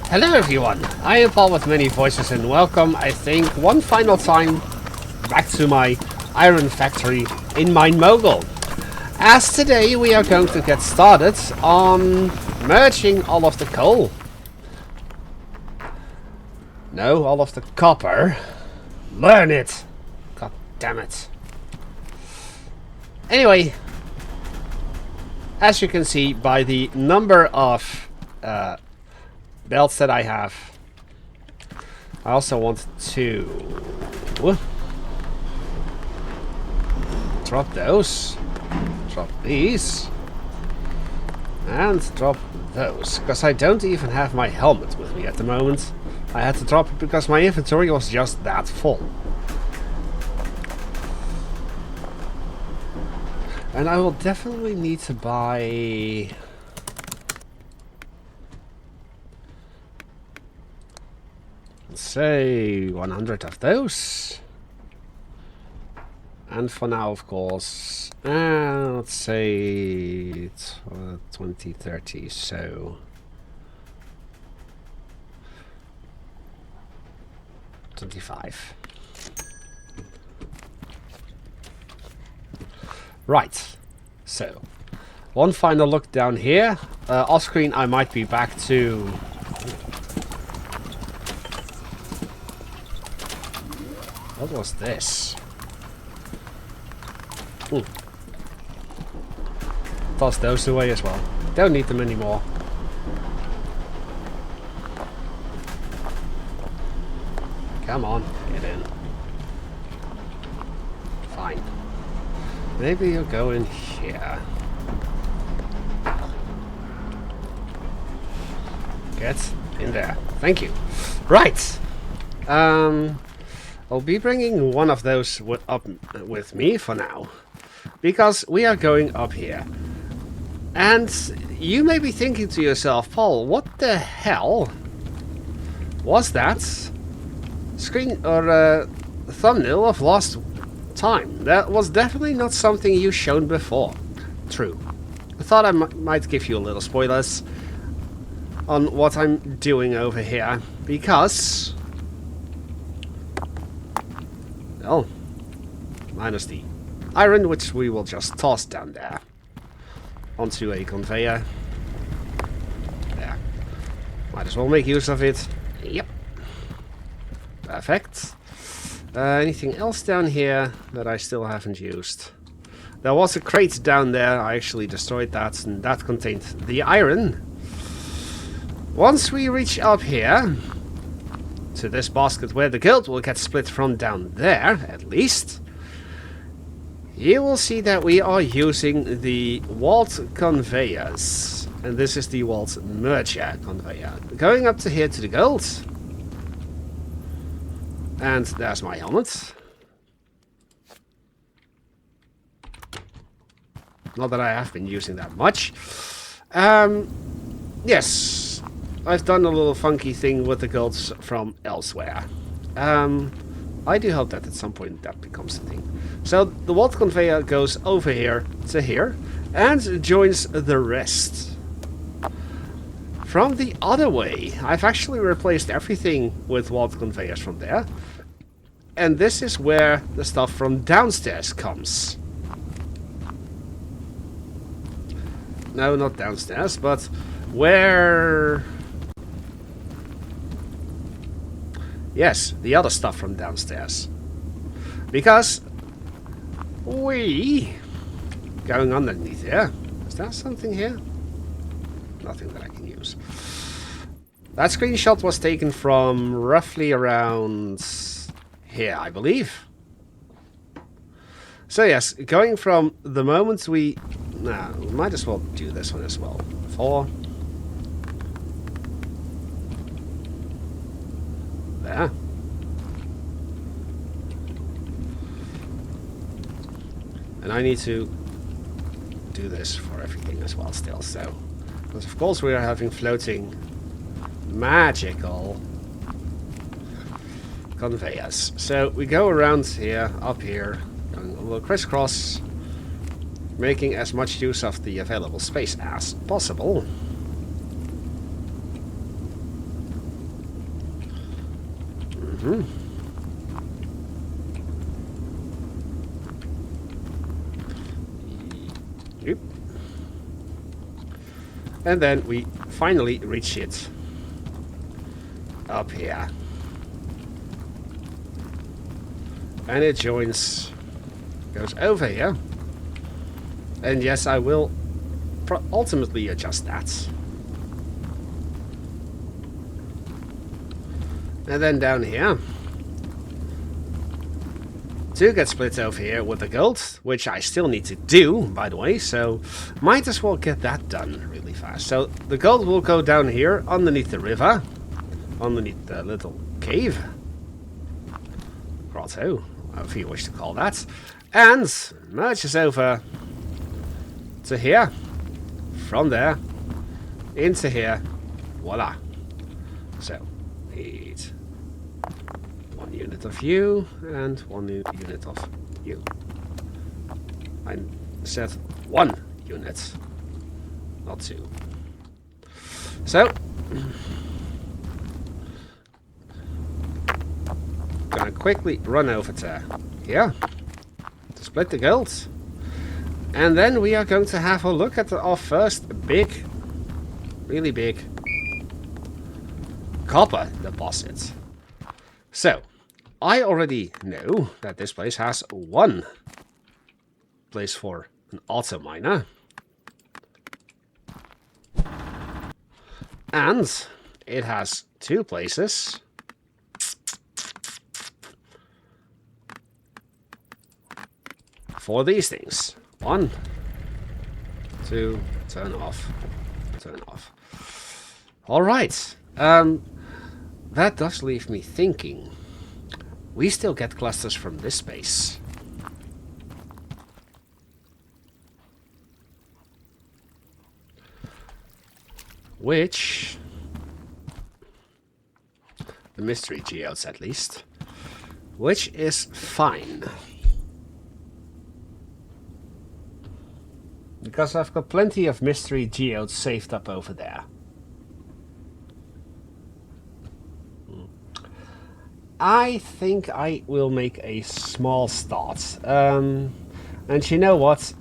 Hello everyone, I am Paul with many voices and welcome, I think, one final time back to my iron factory in my Mogul. As today we are going to get started on merging all of the coal. No, all of the copper. Learn it! God damn it. Anyway, as you can see by the number of belts that I have, I also want to drop those, drop these, and drop those, because I don't even have my helmet with me at the moment. I had to drop it because my inventory was just that full. And I will definitely need to buy... let's say 100 of those. And for now, of course, let's say 20, 30, so... 25. Right, so one final look down here. Off screen I might be back to... what was this? Toss those away as well. Don't need them anymore. Come on, get in. Fine. Maybe you'll go in here. Get in there. Thank you. Right. I'll be bringing one of those up with me for now, because we are going up here. And you may be thinking to yourself, Paul, what the hell was that screen or thumbnail of last time? That was definitely not something you shown before. True. I thought I might give you a little spoilers on what I'm doing over here, because... well, minus the iron, which we will just toss down there onto a conveyor. There. Might as well make use of it. Yep. Perfect. Anything else down here that I still haven't used? There was a crate down there. I actually destroyed that, and that contained the iron. Once we reach up here to this basket where the gold will get split from down there, at least, you will see that we are using the walled conveyors. And this is the walled merger conveyor. Going up to here to the gold. And there's my helmet. Not that I have been using that much. Yes, I've done a little funky thing with the golds from elsewhere. I do hope that at some point that becomes a thing. So the walled conveyor goes over here to here and joins the rest. From the other way, I've actually replaced everything with walled conveyors from there. And this is where the stuff from downstairs comes. No, not downstairs, but where... yes, the other stuff from downstairs. Because we... going underneath here. Is there something here? Nothing that I can use. That screenshot was taken from roughly around here, I believe. So yes, going from the moment we... nah, we might as well do this one as well. 4. There. And I need to do this for everything as well still, so... because of course we are having floating magical conveyors. So we go around here, up here, going a little crisscross, making as much use of the available space as possible. Yep. And then we finally reach it up here. And it joins, goes over here. And yes, I will ultimately adjust that. And then down here, two get split over here with the gold, which I still need to do, by the way, so might as well get that done really fast. So the gold will go down here underneath the river, underneath the little cave, grotto, if you wish to call that, and merges over to here, from there, into here, voila. So, need 1 unit of you, and 1 unit of you. I said 1 unit, not 2. So, gonna quickly run over to here, to split the gold. And then we are going to have a look at our first big, really big copper deposit. So, I already know that this place has 1 place for an auto miner. And it has 2 places for these things. 1, 2, turn off, turn off. Alright, that does leave me thinking. We still get clusters from this space. Which, the mystery geodes at least, which is fine. Because I've got plenty of mystery geodes saved up over there. I think I will make a small start. And you know what?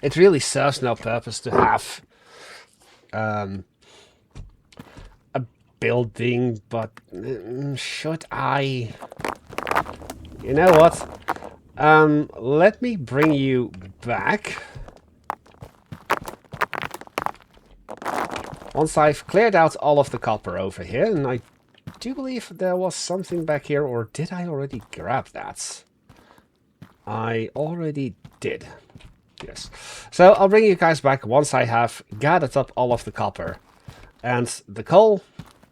It really serves no purpose to have a building, but should I? You know what? Let me bring you back. Once I've cleared out all of the copper over here, and I do believe there was something back here, or did I already grab that? I already did. Yes. So I'll bring you guys back once I have gathered up all of the copper and the coal,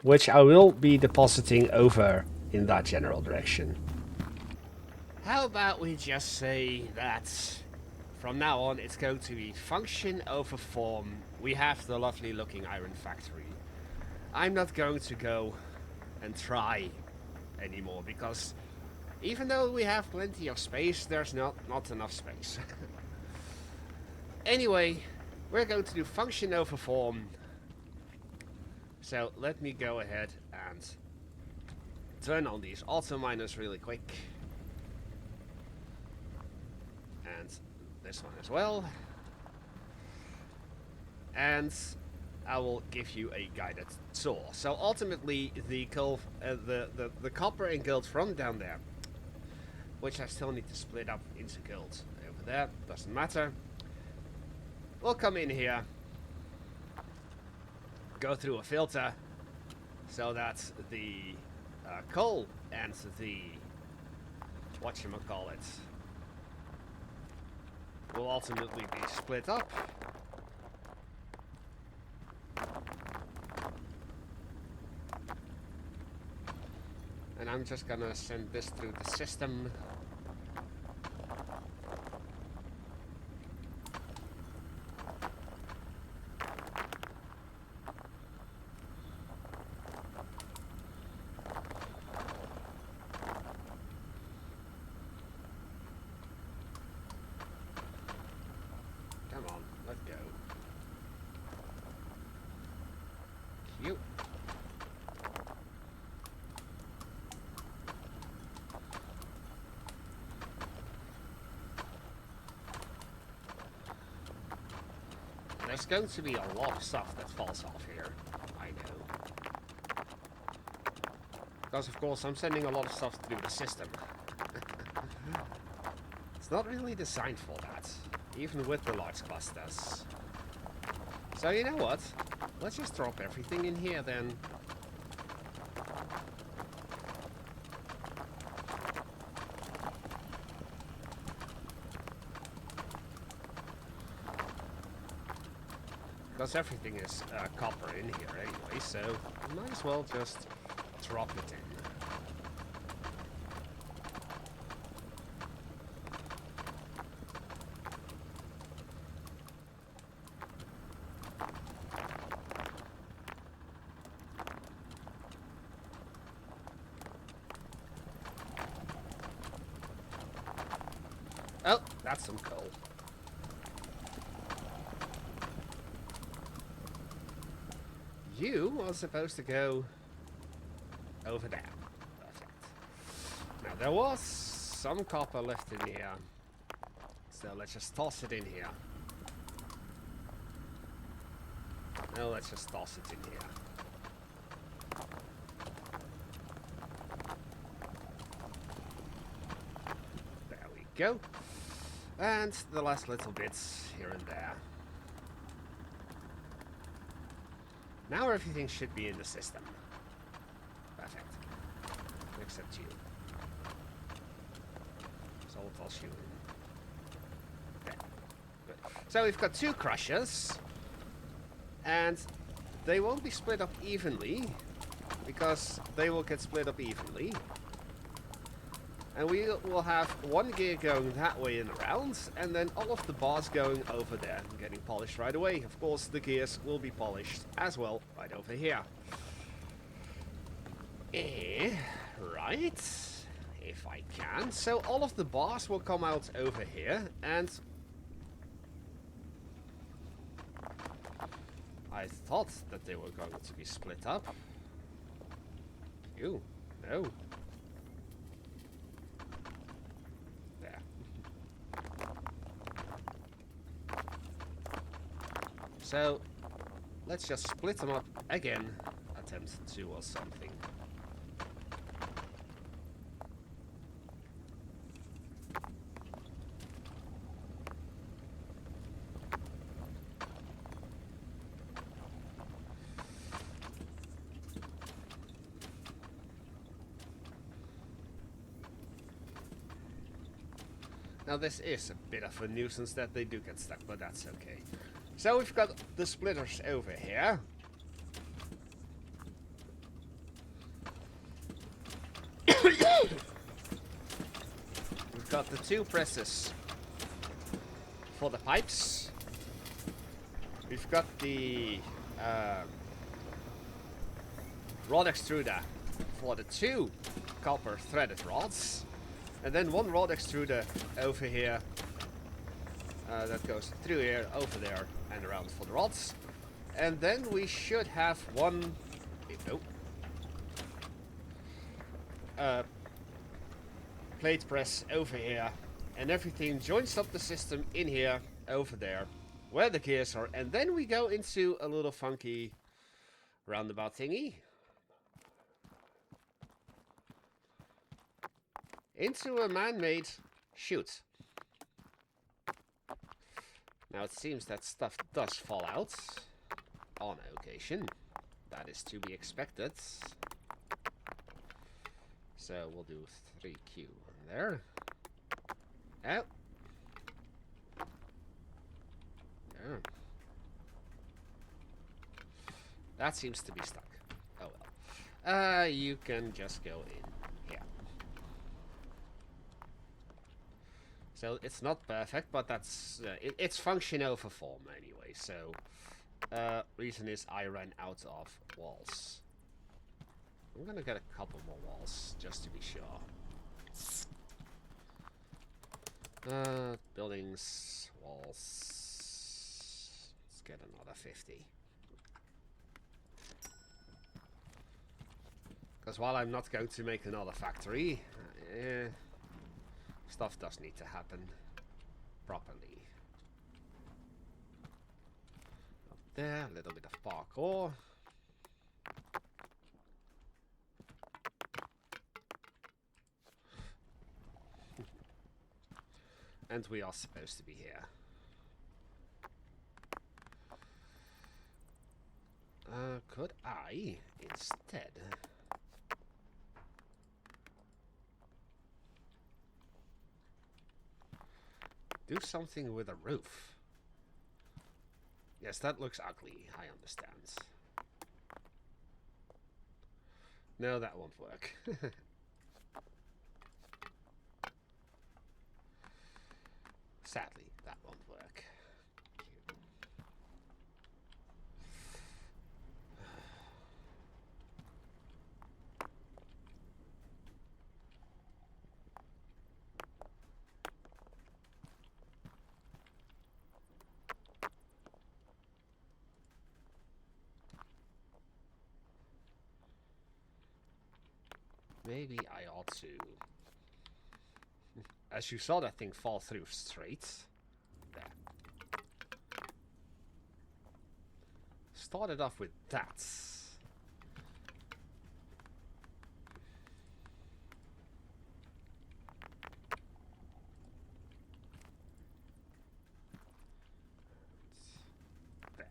which I will be depositing over in that general direction. How about we just say that from now on it's going to be function over form. We have the lovely looking iron factory. I'm not going to go and try anymore, because even though we have plenty of space, there's not enough space. Anyway, we're going to do function over form. So let me go ahead and turn on these auto miners really quick. And this one as well. And I will give you a guided tour. So ultimately, the copper and gold from down there, which I still need to split up into gold over there, doesn't matter. We'll come in here, go through a filter, so that the coal and the whatchamacallit will ultimately be split up. And I'm just gonna send this through the system. Come on, let's go. Cute. there's going to be a lot of stuff that falls off here. I know. Because, of course, I'm sending a lot of stuff through the system. It's not really designed for that, even with the large clusters. So, you know what? Let's just drop everything in here, then. Because everything is copper in here anyway, so I might as well just drop it in. Oh, that's some coal. You are supposed to go over there. Perfect. Now, there was some copper left in here. So let's just toss it in here. No, let's just toss it in here. There we go. And the last little bits here and there. Now everything should be in the system. Perfect. Except you. So I'll toss you in. There. Good. So we've got 2 crushers. And they won't be split up evenly. Because they will get split up evenly. And we will have 1 gear going that way and around, and then all of the bars going over there and getting polished right away. Of course, the gears will be polished as well right over here. Right, if I can. So all of the bars will come out over here, and I thought that they were going to be split up. Ew, no. So, let's just split them up again. Attempt 2 or something. Now this is a bit of a nuisance that they do get stuck, but that's okay. So we've got the splitters over here. We've got the 2 presses for the pipes. We've got the rod extruder for the 2 copper threaded rods. And then 1 rod extruder over here. That goes through here, over there, and around for the rods. And then we should have 1... plate press over here. And everything joins up the system in here, over there, where the gears are. And then we go into a little funky roundabout thingy. Into a man-made chute. Now it seems that stuff does fall out on occasion. That is to be expected. So we'll do 3Q there. Oh. Yeah. That seems to be stuck. Oh well. You can just go in here. So it's not perfect, but that's it's function over form anyway. So reason is I ran out of walls. I'm gonna get a couple more walls just to be sure. Buildings, walls. Let's get another 50. Because while I'm not going to make another factory, stuff does need to happen properly. there, a little bit of parkour. And we are supposed to be here. Could I instead do something with a roof? Yes, that looks ugly, I understand. No, that won't work. Sadly, that won't work. Maybe I ought to... As you saw that thing fall through straight. There. Started off with that. There.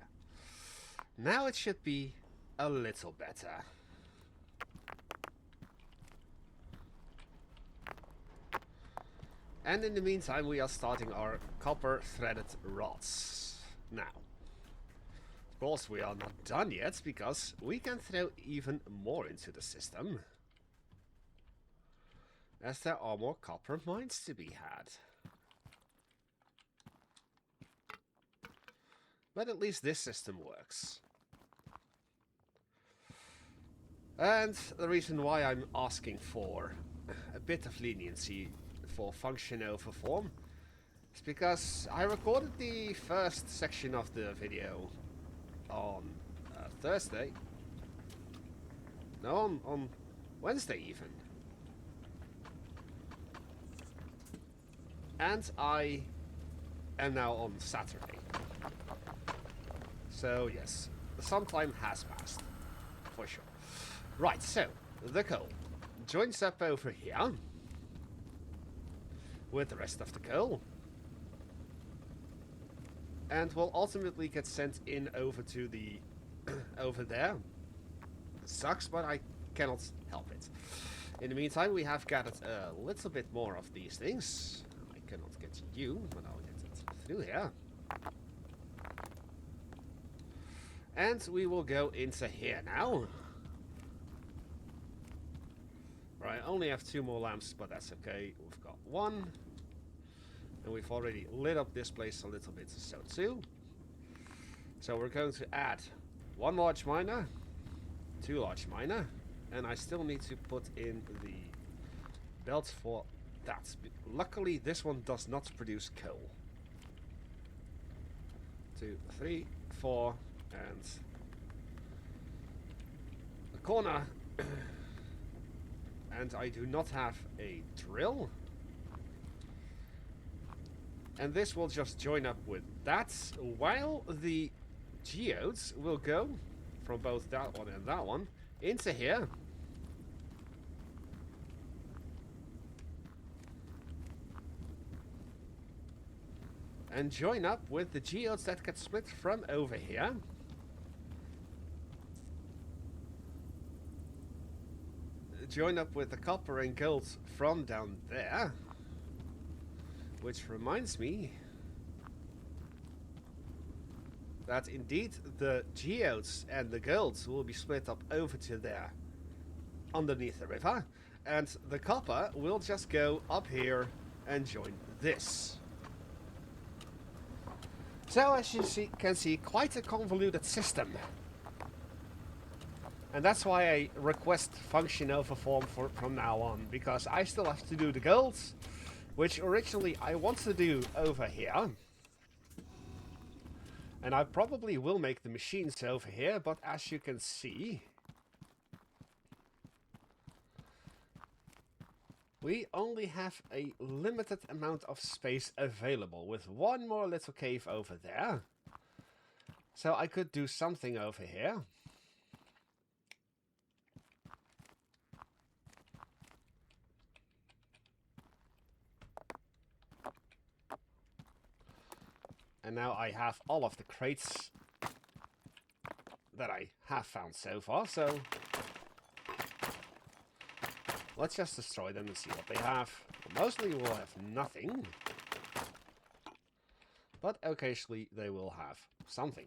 Now it should be a little better. And in the meantime, we are starting our copper threaded rods. Now, of course, we are not done yet, because we can throw even more into the system. As there are more copper mines to be had. But at least this system works. And the reason why I'm asking for a bit of leniency for function over form is because I recorded the first section of the video on Thursday. No, on Wednesday even. And I am now on Saturday. So yes, some time has passed, for sure. Right, so, the coal joins up over here with the rest of the coal. And will ultimately get sent in over to the... over there. It sucks, but I cannot help it. In the meantime, we have gathered a little bit more of these things. I cannot get you, but I'll get it through here. And we will go into here now. Right, I only have 2 more lamps, but that's okay. We've got 1. And we've already lit up this place a little bit, so too. So we're going to add 1 large miner, 2 large miner, and I still need to put in the belt for that. Luckily, this one does not produce coal. 2, 3, 4, and a corner. And I do not have a drill. And this will just join up with that, while the geodes will go from both that one and that one into here. And join up with the geodes that get split from over here. Join up with the copper and gold from down there. Which reminds me that indeed the geodes and the golds will be split up over to there underneath the river. And the copper will just go up here and join this. So as you can see, quite a convoluted system. And that's why I request function over form from now on, because I still have to do the golds, which originally I want to do over here. And I probably will make the machines over here, but as you can see, we only have a limited amount of space available, with 1 more little cave over there. So I could do something over here. And now I have all of the crates that I have found so far, so let's just destroy them and see what they have. Mostly will have nothing, but occasionally they will have something.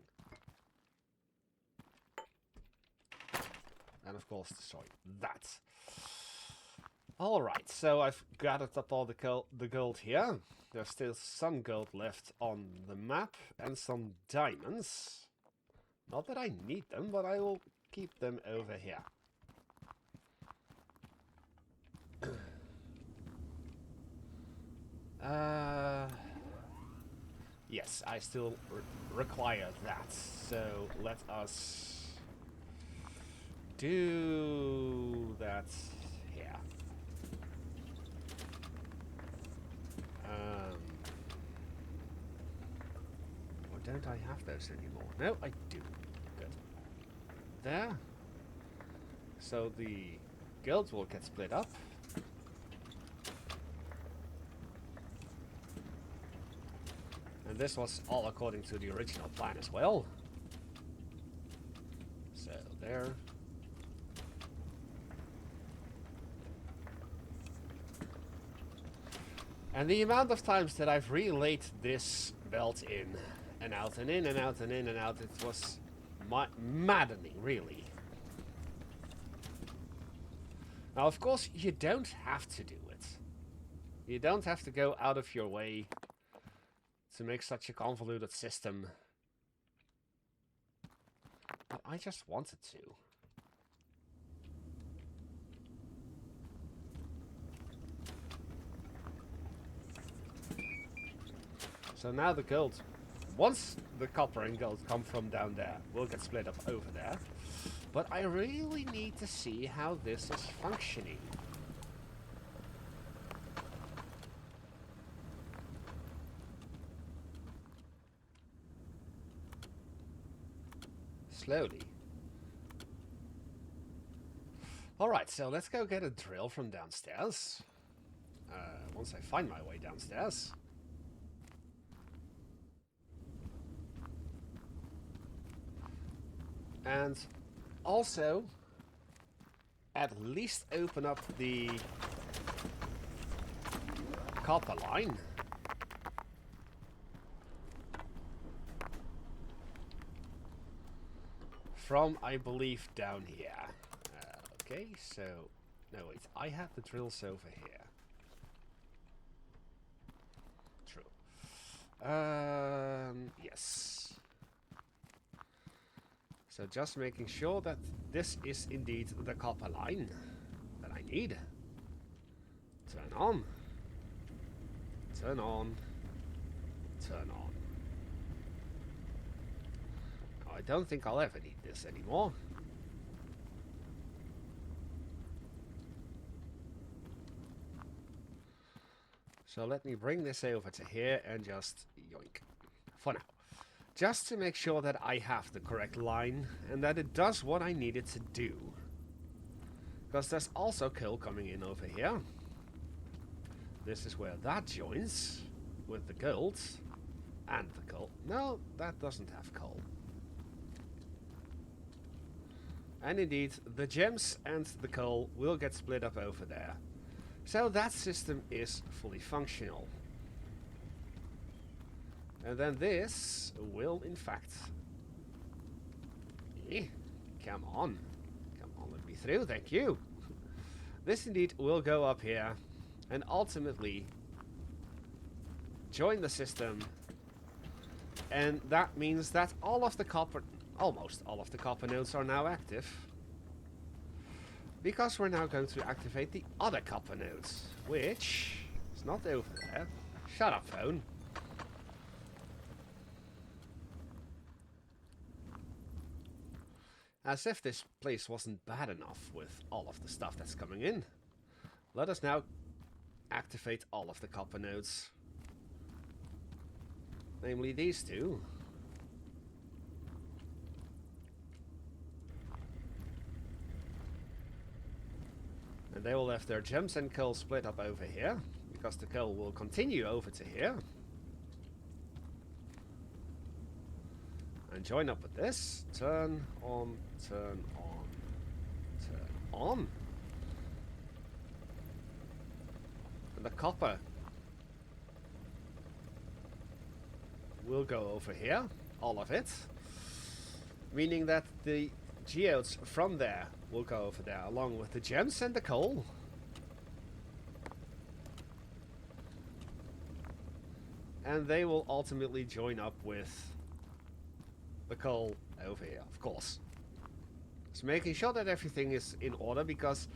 And of course destroy that. Alright, so I've gathered up all the gold here. There's still some gold left on the map and some diamonds. Not that I need them, but I will keep them over here. Yes, I still require that. So let us do that here. Or don't I have those anymore? No, I do. Good. There. So the guilds will get split up. And this was all according to the original plan as well. So there. And the amount of times that I've relayed this belt in and out and in and out and in and out, it was maddening, really. Now, of course, you don't have to do it. You don't have to go out of your way to make such a convoluted system. But I just wanted to. So now the gold, once the copper and gold come from down there, will get split up over there. But I really need to see how this is functioning. Slowly. Alright, so let's go get a drill from downstairs. Once I find my way downstairs. And also, at least open up the copper line. From, I believe, down here. Okay, so... No, wait, I have the drills over here. True. Yes. So just making sure that this is indeed the copper line that I need. Turn on. Turn on. Turn on. Oh, I don't think I'll ever need this anymore. So let me bring this over to here and just yoink. For now. Just to make sure that I have the correct line and that it does what I need it to do. Because there's also coal coming in over here. This is where that joins with the gold and the coal. No, that doesn't have coal. And indeed, the gems and the coal will get split up over there. So that system is fully functional. And then this will, in fact... Come on. Come on, let me through, thank you. This indeed will go up here and ultimately join the system. And that means that all of the copper... almost all of the copper nodes are now active. Because we're now going to activate the other copper nodes, which is not over there. Shut up, phone. As if this place wasn't bad enough with all of the stuff that's coming in. Let us now activate all of the copper nodes. Namely these two. they will have their gems and coal split up over here, because the coal will continue over to here. And join up with this. Turn on, turn on, turn on. And the copper will go over here, all of it. Meaning that the geodes from there will go over there, along with the gems and the coal. And they will ultimately join up with the coal over here, of course. So making sure that everything is in order, because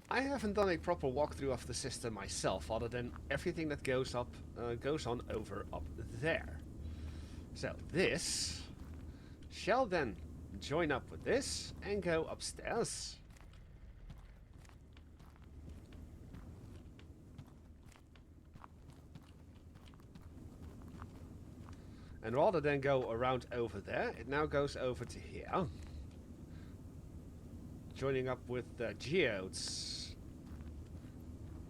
I haven't done a proper walkthrough of the system myself, other than everything that goes on over up there. So this shall then join up with this and go upstairs. And rather than go around over there, it now goes over to here. Joining up with the geodes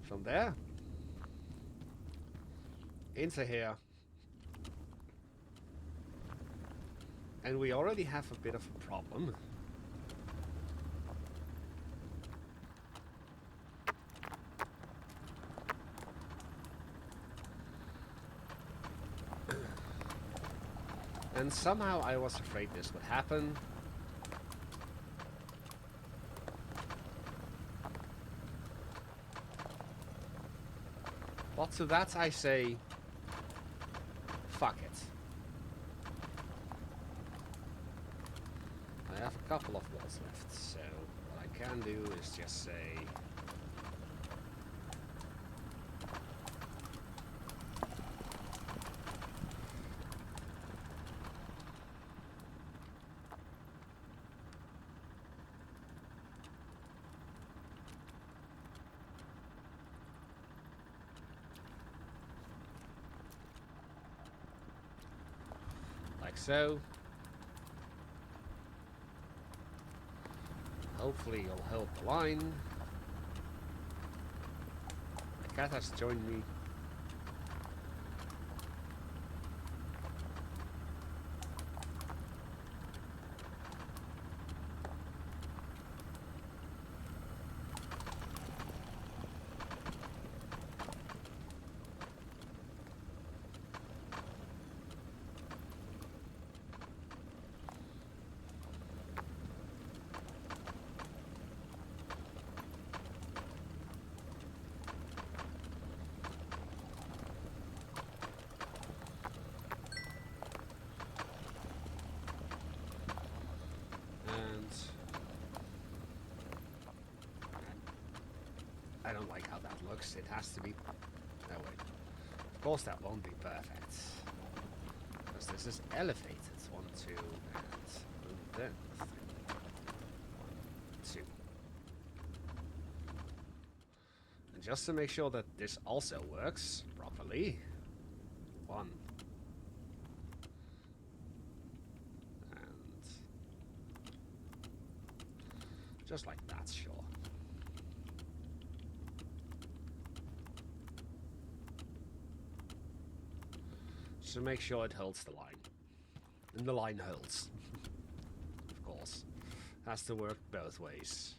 from there into here. And we already have a bit of a problem. And somehow I was afraid this would happen. But to that I say, fuck it. I have a couple of walls left, so what I can do is just say... like so. Hopefully you'll hold the line. The cat has joined me. I don't like how that looks. It has to be... No, wait. Of course that won't be perfect. Because this is elevated. 1, 2, and then 3. 1, 2. And just to make sure that this also works properly. 1. And... just like that, sure. To make sure it holds the line. And the line holds. Of course. Has to work both ways.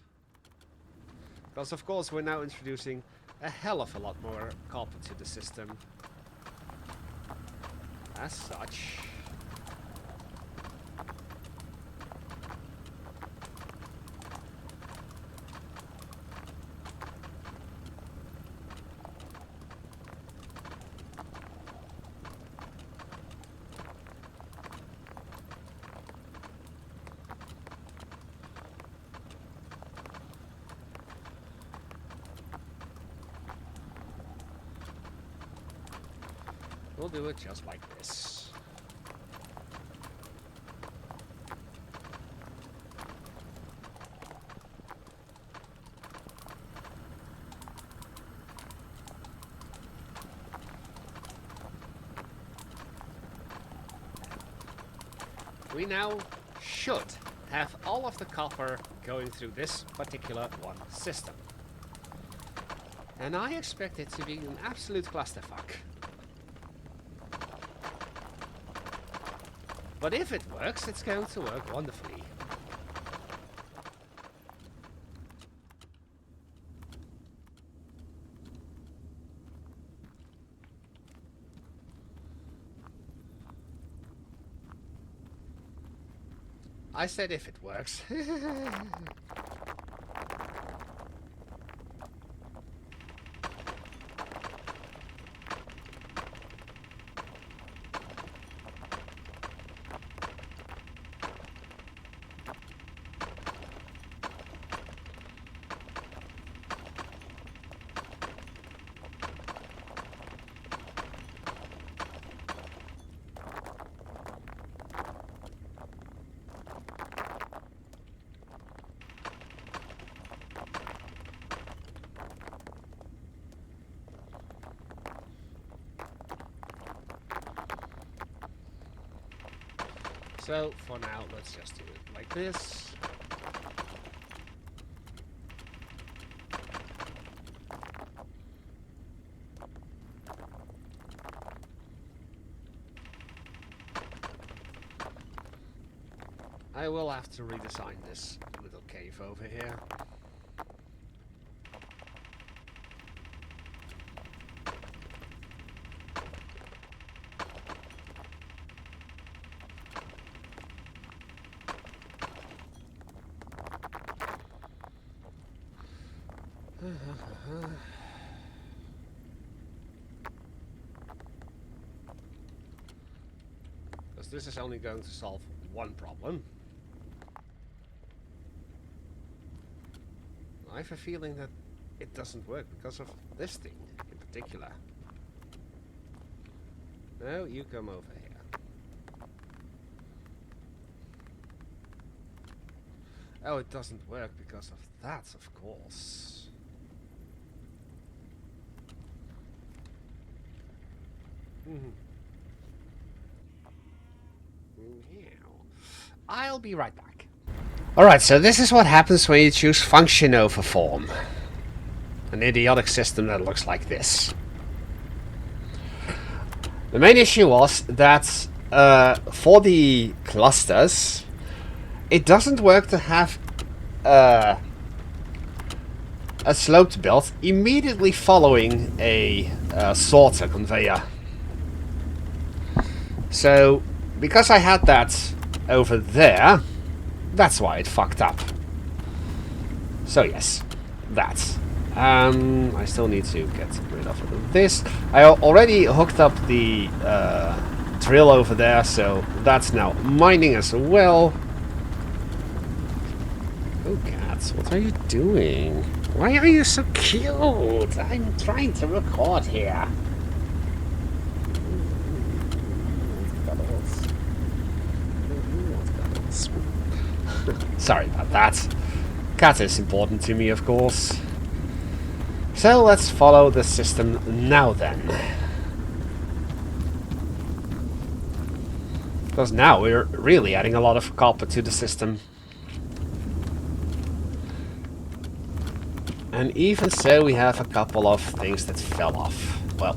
Because of course we're now introducing a hell of a lot more copper to the system. As such... we'll do it just like this. We now should have all of the copper going through this particular one system. And I expect it to be an absolute clusterfuck. But if it works, it's going to work wonderfully. I said if it works. So, for now, let's just do it like this. I will have to redesign this little cave over here. Because this is only going to solve one problem. I have a feeling that it doesn't work because of this thing in particular. No, you come over here. Oh, it doesn't work because of that, of course. I'll be right back. Alright, so this is what happens when you choose function over form. An idiotic system that looks like this. The main issue was that for the clusters, it doesn't work to have a sloped belt immediately following a sorter conveyor. So, because I had that over there, that's why it fucked up. So yes, that. I still need to get rid of this. I already hooked up the drill over there, so that's now mining as well. Oh cats, what are you doing? Why are you so cute? I'm trying to record here. Sorry about that. Cat is important to me, of course. So let's follow the system now then. Because now we're really adding a lot of copper to the system. And even so, we have a couple of things that fell off. Well,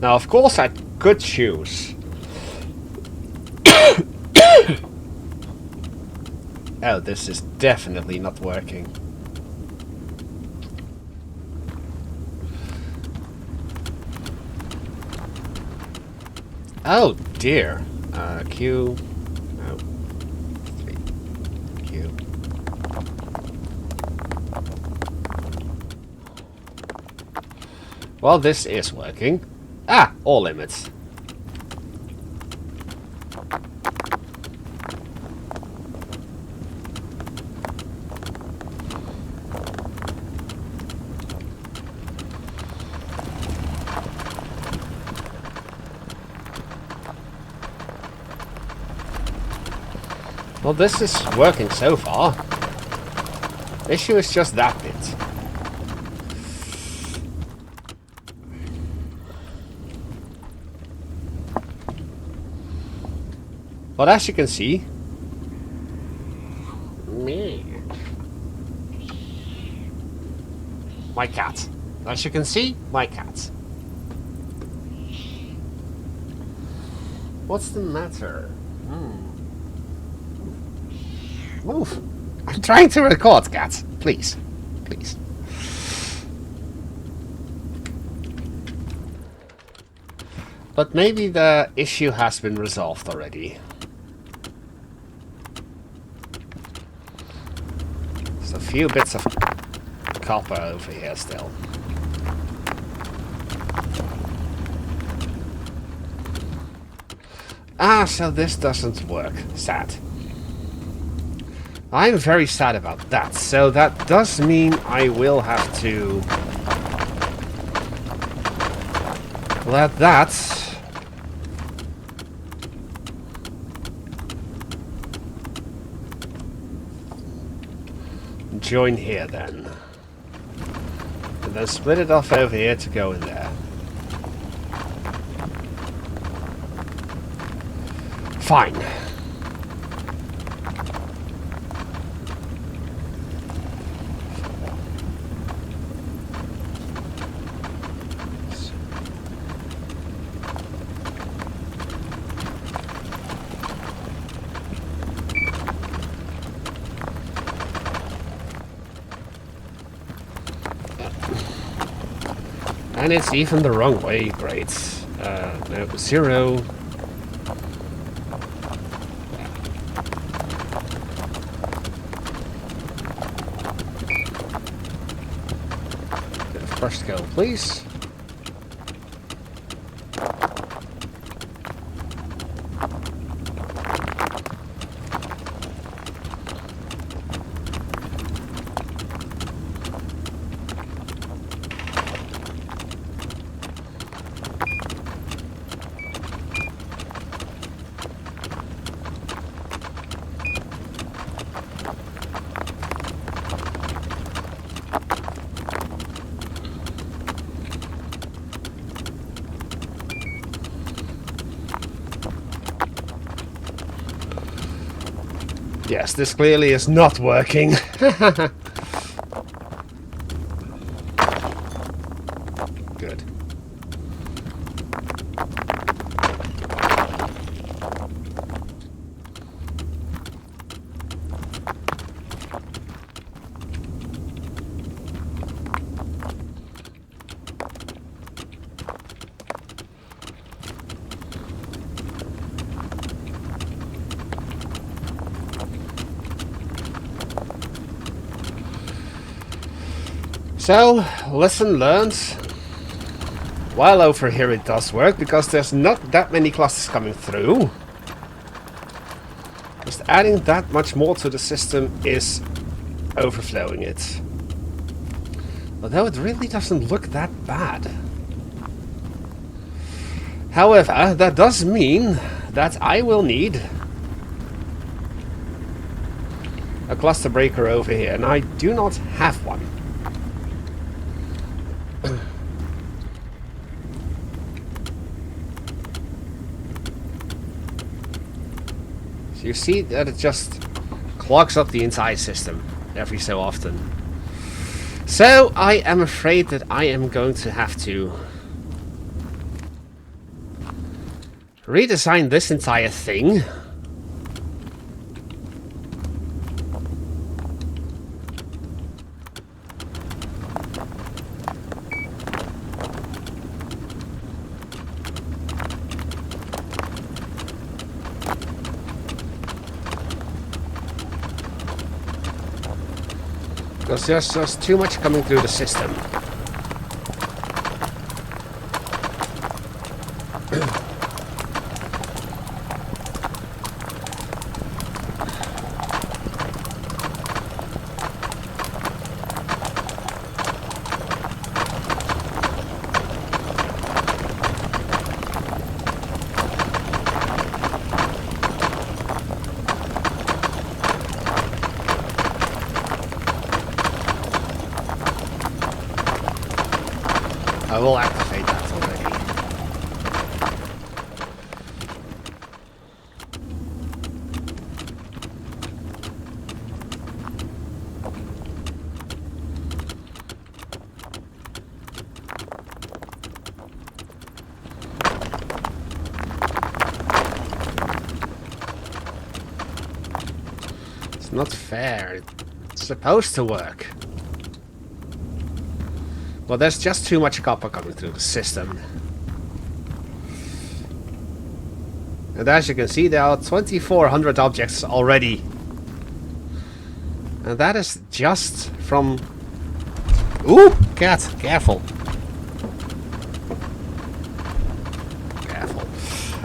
now, of course, I could choose. Oh, this is definitely not working. Oh dear. Q. No. 3. Q. Well, this is working. Ah, all limits. Well, this is working so far. The issue is just that bit. But as you can see... My cat. As you can see, my cat. What's the matter? Move. I'm trying to record, cat. Please. Please. But maybe the issue has been resolved already. There's a few bits of copper over here still. Ah, so this doesn't work. Sad. I'm very sad about that. So that does mean I will have to let that join here then. And then split it off over here to go in there. Fine. And it's even the wrong way, great. No, 0. Bit of brush go, please. Yes, this clearly is not working. Good. So, lesson learned. While over here it does work, because there's not that many clusters coming through. Just adding that much more to the system is overflowing it. Although it really doesn't look that bad. However, that does mean that I will need a cluster breaker over here, and I do not have one. You see that it just clogs up the entire system every so often. So I am afraid that I am going to have to redesign this entire thing. Because there's just too much coming through the system. I will activate that already. It's not fair. It's supposed to work. Well, there's just too much copper coming through the system. And as you can see, there are 2,400 objects already. And that is just from... Ooh! Cat! Careful! Careful.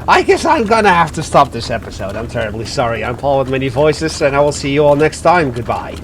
I guess I'm gonna have to stop this episode. I'm terribly sorry. I'm Paul with many voices, and I will see you all next time. Goodbye.